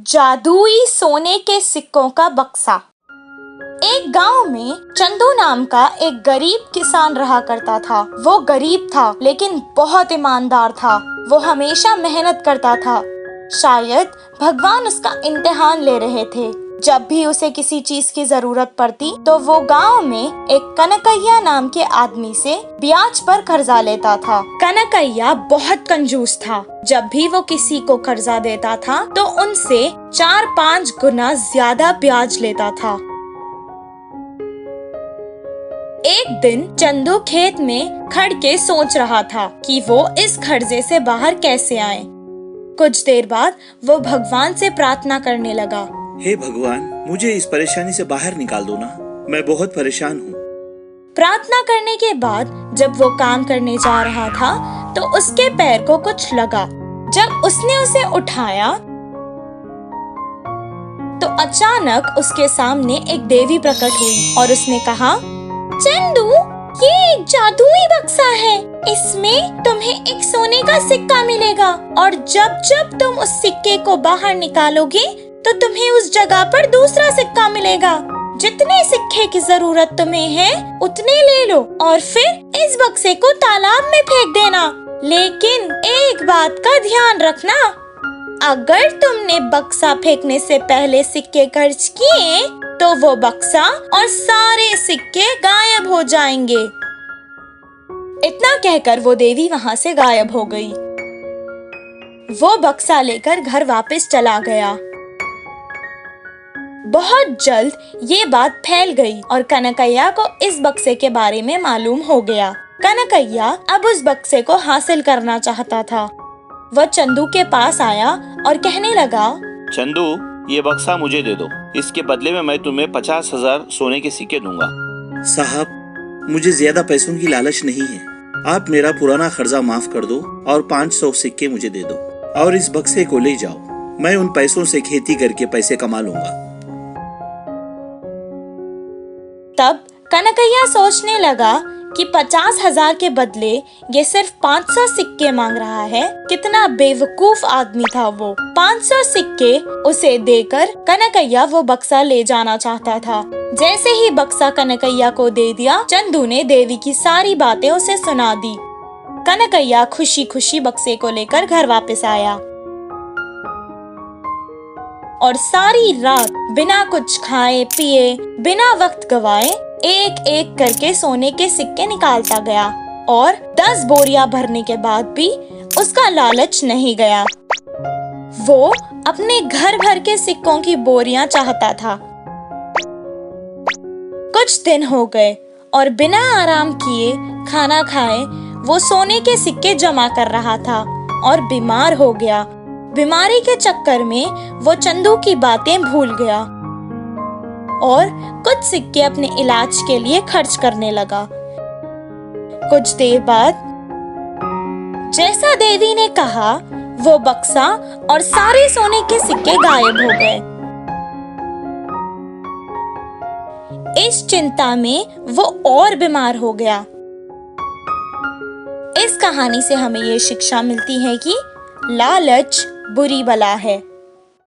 जादुई सोने के सिक्कों का बक्सा। एक गांव में चंदू नाम का एक गरीब किसान रहा करता था। वो गरीब था लेकिन बहुत ईमानदार था। वो हमेशा मेहनत करता था। शायद भगवान उसका इम्तिहान ले रहे थे। जब भी उसे किसी चीज की जरूरत पड़ती तो वो गांव में एक कनकैया नाम के आदमी से ब्याज पर कर्जा लेता था। कनकैया बहुत कंजूस था। जब भी वो किसी को कर्जा देता था तो उनसे 4-5 गुना ज्यादा ब्याज लेता था। एक दिन चंदू खेत में खड़ के सोच रहा था कि वो इस कर्जे से बाहर कैसे आए। कुछ देर बाद वो भगवान से प्रार्थना करने लगा। हे भगवान, मुझे इस परेशानी से बाहर निकाल दो ना, मैं बहुत परेशान हूँ। प्रार्थना करने के बाद जब वो काम करने जा रहा था तो उसके पैर को कुछ लगा। जब उसने उसे उठाया तो अचानक उसके सामने एक देवी प्रकट हुई और उसने कहा, चंदू, ये एक जादुई बक्सा है। इसमें तुम्हें एक सोने का सिक्का मिलेगा और जब जब तुम उस सिक्के को बाहर निकालोगे तो तुम्हें उस जगह पर दूसरा सिक्का मिलेगा। जितने सिक्के की जरूरत तुम्हें है उतने ले लो और फिर इस बक्से को तालाब में फेंक देना। लेकिन एक बात का ध्यान रखना, अगर तुमने बक्सा फेंकने से पहले सिक्के खर्च किए तो वो बक्सा और सारे सिक्के गायब हो जाएंगे। इतना कहकर वो देवी वहाँ से गायब हो गई। वो बक्सा लेकर घर वापस चला गया। बहुत जल्द ये बात फैल गई और कनकैया को इस बक्से के बारे में मालूम हो गया। कनकैया अब उस बक्से को हासिल करना चाहता था। वह चंदू के पास आया और कहने लगा, चंदू, ये बक्सा मुझे दे दो। इसके बदले में मैं तुम्हें 50,000 सोने के सिक्के दूंगा। साहब, मुझे ज्यादा पैसों की लालच नहीं है। आप मेरा पुराना कर्जा माफ कर दो और 500 सिक्के मुझे दे दो और इस बक्से को ले जाओ। मैं उन पैसों से खेती करके पैसे कमा लूंगा। तब कनकैया सोचने लगा कि 50,000 के बदले ये सिर्फ 500 सिक्के मांग रहा है। कितना बेवकूफ आदमी था वो। 500 सिक्के उसे देकर कनकैया वो बक्सा ले जाना चाहता था। जैसे ही बक्सा कनकैया को दे दिया, चंदू ने देवी की सारी बातें उसे सुना दी। कनकैया खुशी खुशी बक्से को लेकर घर वापस आया और सारी रात बिना कुछ खाए पिए, बिना वक्त गवाए एक एक करके सोने के सिक्के निकालता गया और 10 बोरियां भरने के बाद भी उसका लालच नहीं गया। वो अपने घर भर के सिक्कों की बोरियां चाहता था। कुछ दिन हो गए और बिना आराम किए, खाना खाए वो सोने के सिक्के जमा कर रहा था और बीमार हो गया। बीमारी के चक्कर में वो चंदू की बातें भूल गया और कुछ सिक्के अपने इलाज के लिए खर्च करने लगा। कुछ देर बाद जैसा देवी ने कहा, वो बक्सा और सारे सोने के सिक्के गायब हो गए। इस चिंता में वो और बीमार हो गया। इस कहानी से हमें ये शिक्षा मिलती है कि लालच बुरी बला है।